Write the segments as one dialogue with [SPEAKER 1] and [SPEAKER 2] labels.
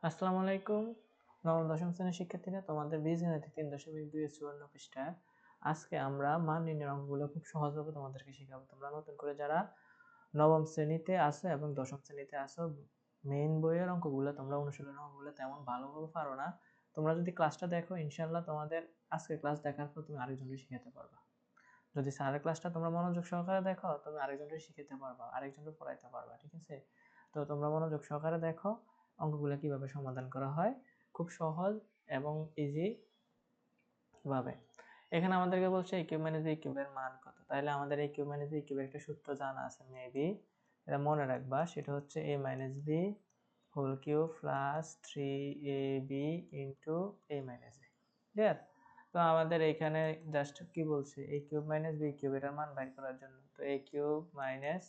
[SPEAKER 1] আসসালামু আলাইকুম। নবম দশম শ্রেণীর শিক্ষার্থীরা, তোমাদের বীজগণিত 3.2 এর 54 পৃষ্ঠায় আজকে আমরা মান নির্ণয়ের অঙ্কগুলো খুব সহজভাবে তোমাদেরকে শেখাবো। তোমরা নতুন করে যারা নবম শ্রেণীতে আসো এবং দশম শ্রেণীতে আসো, মেইন বইয়ের অঙ্কগুলো তোমরা অনুশীলনের অঙ্কগুলো তেমন ভালোভাবে পারো না। তোমরা যদি ক্লাসটা দেখো, ইনশাআল্লাহ তোমাদের আজকে ক্লাস দেখার পর তুমি আরেকজনকে শিখাতে পারবা। যদি স্যারের ক্লাসটা তোমরা মনোযোগ সহকারে দেখো, তুমি আরেকজনকে শিখাতে পারবা, আরেকজনকে পড়াইতে পারবা, ঠিক আছে? তো তোমরা মনোযোগ সহকারে দেখো অঙ্কগুলো কিভাবে সমাধান করা হয়, খুব সহজ এবং ইজি ভাবে। এখানে আমাদেরকে বলছে a কিউব মাইনাস b কিউবের মান কত। তাহলে আমাদের a কিউব মাইনাস b কিউবের একটা সূত্র জানা আছে মেবি, এটা মনে রাখবা। সেটা হচ্ছে a minus b whole cube plus 3ab into a minus b। Clear? তো আমাদের এখানে জাস্ট কি বলছে, a cube minus b cube এটার মান বের করার জন্য। তো a cube minus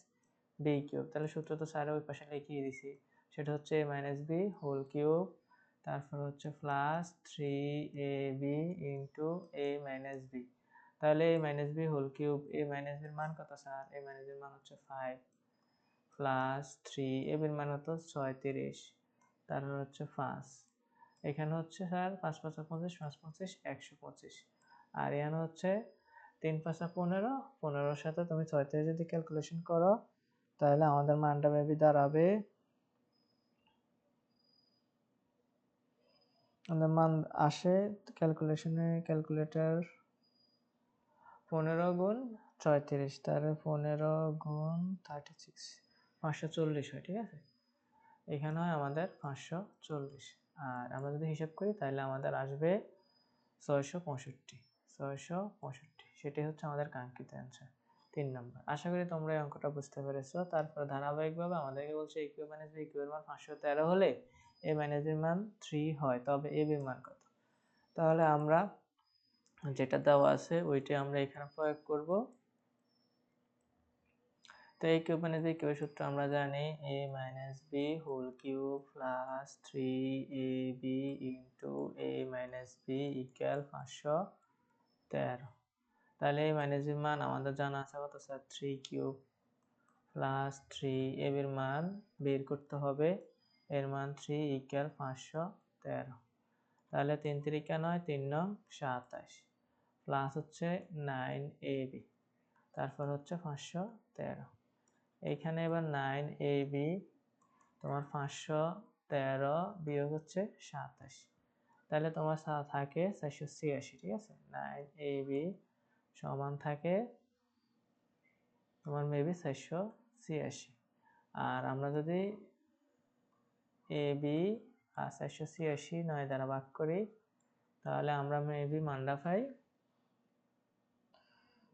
[SPEAKER 1] b cube, তাহলে সূত্র তো স্যার ওই পাশে লিখিয়ে দিছি। সেটা হচ্ছে a minus b whole cube, তারপর হচ্ছে plus 3ab into a minus b। তাহলে a minus b whole cube, a minus b এর মান কত স্যার? a মাইনাস b এর মান হচ্ছে 5 প্লাস 3, a এর মান হতো 36, তারপর হচ্ছে 5। এখানে হচ্ছে স্যার 5 5 25, 5 25 125, আর এখানে হচ্ছে 3 5 15, 15-র সাথে তুমি 36 যদি ক্যালকুলেশন করো, তাহলে আমাদের মানটা মেবি দাঁড়াবে, আমাদের মান আসে ক্যালকুলেশনে, ক্যালকুলেটর 15 গুণ 36, তাহলে 15 গুণ 36 540 হয়, ঠিক আছে? এখানে হয় আমাদের 540, আর আমরা যদি হিসাব করি তাহলে আমাদের আসবে 665, 665, সেটাই হচ্ছে আমাদের কাঙ্ক্ষিত অ্যান্সার, 3 নম্বর। আশা করি তোমরা এই অঙ্কটা বুঝতে পেরেছো। তারপর ধারাবাহিকভাবে আমাদেরকে বলছে a কিউব মাইনাস b কিউবের মান 513 হলে a মাইনাস b এর মান 3 হয়, তবে a b এর মান কত? তাহলে আমরা যেটা দেওয়া আছে ওইটাই আমরা এখানে প্রয়োগ করব। তো a কিউব মাইনাস b কিউবের সূত্র আমরা জানি, a minus b whole cube plus 3ab into a minus b equal 513। তাহলে a মাইনাস b এর মান আমাদের জানা আছে কত স্যার? 3 কিউব প্লাস 3ab এর মান বের করতে হবে, এর মান 3 ইকুয়াল 513। তাহলে 3 3 9, 3 9 27, প্লাস হচ্ছে 9ab, তারপর হচ্ছে 513। এইখানে এবার 9ab, তোমার 513 বিয়োগ হচ্ছে 27, তাহলে তোমার থাকে 486, ঠিক আছে? 9ab সমান থাকে তোমার মেবি 486, আর আমরা যদি ab আর 486 9 দ্বারা ভাগ করি, তাহলে আমরা মেবি মানটা পাই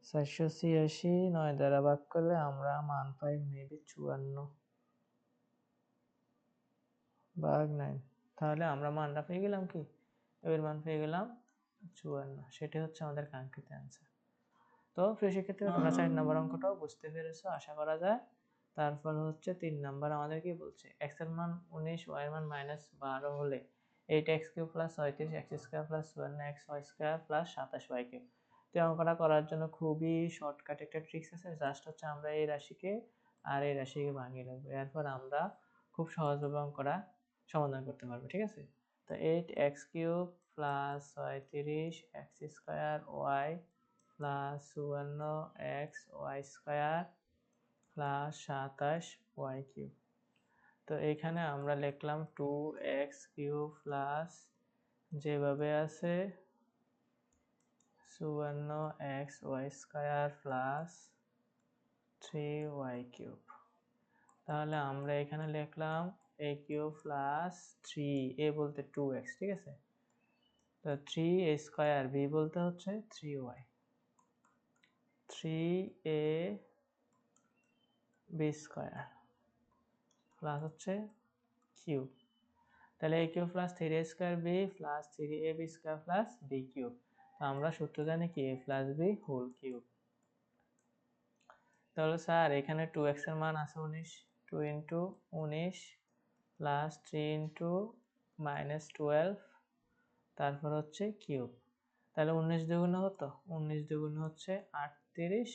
[SPEAKER 1] 486 9 দ্বারা ভাগ করলে আমরা মান পাই মেবি 54 ভাগ 9। তাহলে আমরা মানটা পেয়ে গেলাম কি, এর মান পেয়ে গেলাম 54, সেটা হচ্ছে আমাদের কাঙ্ক্ষিত অ্যান্সার। তো প্রিয় শিক্ষার্থীরা, তোমরা 4 নম্বর অঙ্কটাও বুঝতে পেরেছো আশা করা যায়। তারপর হচ্ছে 3 নম্বর আমাদের কি বলছে, x এর মান 19, y এর মান -12 হলে 8x cube plus 36 x square plus 54 x y square plus 27 y cube. তো অঙ্কটা করার জন্য খুবই শর্টকাট একটা ট্রিক্স আছে, জাস্ট হচ্ছে আমরা এই রাশিকে আর এই রাশিকে ভাঙিয়ে নেবো, এরপর আমরা খুব সহজভাবে অঙ্কটা সমাধান করতে পারবো, ঠিক আছে? তো 8x cube plus 36 x square y plus 54 x y square plus 27 y cube. তো এখানে আমরা লিখলাম 2x কিউব প্লাস যেভাবে আছে 54 x y square plus 3y cube. তাহলে আমরা এখানে লিখলাম a কিউব প্লাস 3a বলতে 2x, ঠিক আছে? তো 3a স্কয়ার, b বলতে হচ্ছে 3y, 3a b square plus হচ্ছে কিউব। তাহলে a cube plus 3a square b plus 3ab square plus b cube. তো আমরা সূত্র জানি কি, a plus b whole cube. তাহলে স্যার এখানে 2x এর মান আছে 19, 2 ইন্টু 19 প্লাস 3 ইন্টু -12, তারপর হচ্ছে কিউব। তাহলে 19 দুগুণে কত? 19 দুগুণে হচ্ছে 38,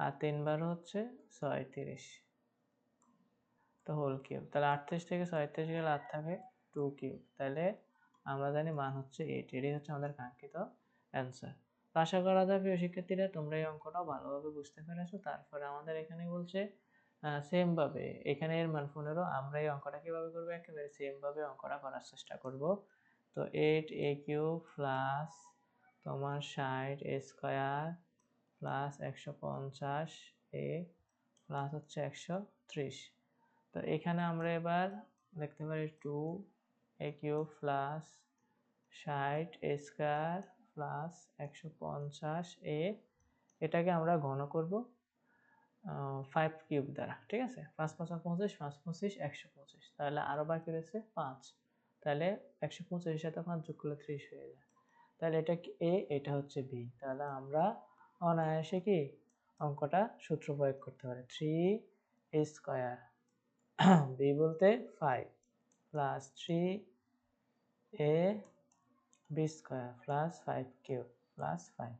[SPEAKER 1] আর 3 বার হচ্ছে 36। তো হোল কিউব, তাহলে 38 থেকে 37 গেলে 8 থাকে 2 কিউব, তাহলে আমরা জানি মান হচ্ছে 8। এটাই হচ্ছে আমাদের কাঙ্ক্ষিত অ্যান্সার। তো আশা করা যায় প্রিয় শিক্ষার্থীরা তোমরা এই অঙ্কটা ভালোভাবে বুঝতে পেরেছো। তারপরে আমাদের এখানে বলছে সেম ভাবে এখানে এর মান 15, আমরা এই অঙ্কটা কিভাবে করবো, একেবারে সেম ভাবে অঙ্কটা করার চেষ্টা করব। তো 8a কিউব প্লাস তোমার 60a square plus 150a plus হচ্ছে 130। তো এখানে আমরা এবার লিখতে পারি 2a cube plus 60a square plus 150a, এটাকে আমরা ঘন করব 5 কিউব দ্বারা, ঠিক আছে। 5 5 25, 5 25 125, তাহলে আরো বাকি রয়েছে 5, তাহলে 125 এর সাথে 5 যোগ করলে 30 হয়ে যায়। তাহলে এটা কি এ, এটা হচ্ছে বি, তাহলে আমরা অনায়াসে কি অঙ্কটা সূত্র প্রয়োগ করতে পারি। 3a স্কয়ার বি বলতে 5 plus 3a B square plus 5 cube plus 5,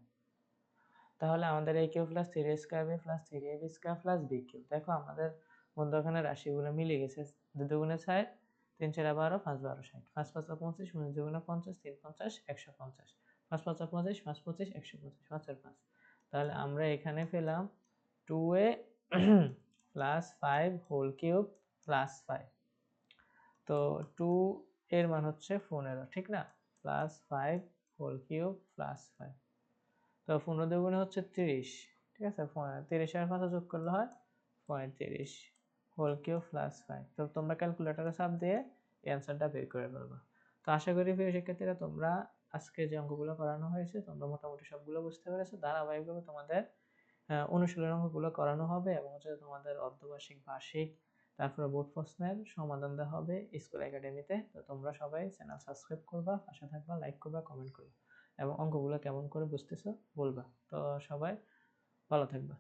[SPEAKER 1] তাহলে আমাদের a cube plus 3a square B plus 3ab square plus b cube. দেখো আমাদের মধ্যখানে রাশিগুলো মিলে গেছে, 2 দুগুণে 6, 3 4 12, 5 12 60, 5 5 25, 5 দুগুণে 50, 3 50 150, 5 5 25, 5 25 125, 5 আর 5, তাহলে আমরা এখানে পেলাম 2a plus 5 whole cube plus 5। তো 2 এর মান হচ্ছে 15, ঠিক না, প্লাস 5 হোল কিউব প্লাস 5, তো 15 দুগুণে হচ্ছে 30, ঠিক আছে। 30 আর 5 যোগ করলে হয় 35 হোল কিউব প্লাস 5। তো তোমরা ক্যালকুলেটরে চাপ দিয়ে এই অ্যান্সারটা বের করে ফেলবা। তো আশা করি প্রিয় শিক্ষার্থীরা তোমরা আজকে যে অঙ্কগুলো করানো হয়েছে তোমরা মোটামুটি সবগুলো বুঝতে পেরেছো। ধারাবাহিকভাবে তোমাদের অনুশীলন অঙ্কগুলো করানো হবে এবং হচ্ছে তোমাদের অর্ধবার্ষিক, বার্ষিক, তারপরে বোর্ড প্রশ্নের সমাধান দেওয়া হবে স্কুল একাডেমিতে। তো তোমরা সবাই চ্যানেল সাবস্ক্রাইব করবা, পাশে থাকবা, লাইক করবা, কমেন্ট করবা এবং অঙ্কগুলো কেমন করে বুঝতেছো বলবা। তো সবাই ভালো থাকবা।